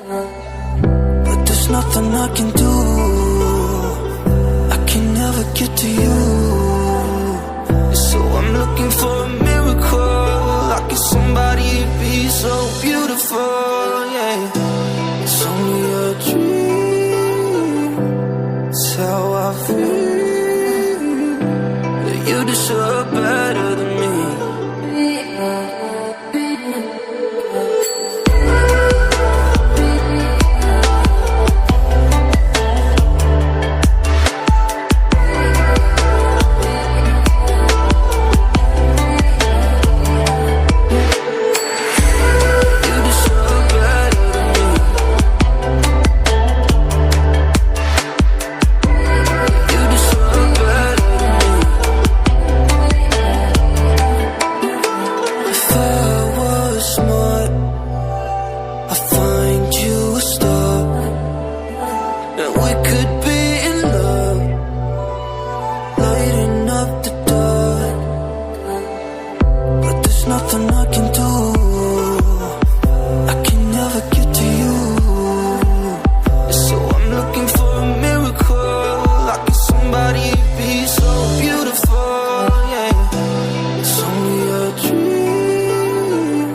but there's nothing I can do. I can never get to you. So I'm looking for a miracle. Like it's somebody be so beautiful, yeah. It's only a dream. It's how I feel. That you deserve better than me. Nothing I can do. I can never get to you. So I'm looking for a miracle. Like it's somebody be so beautiful, yeah. It's only a dream.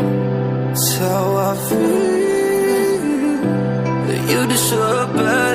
It's how I feel. That you deserve better.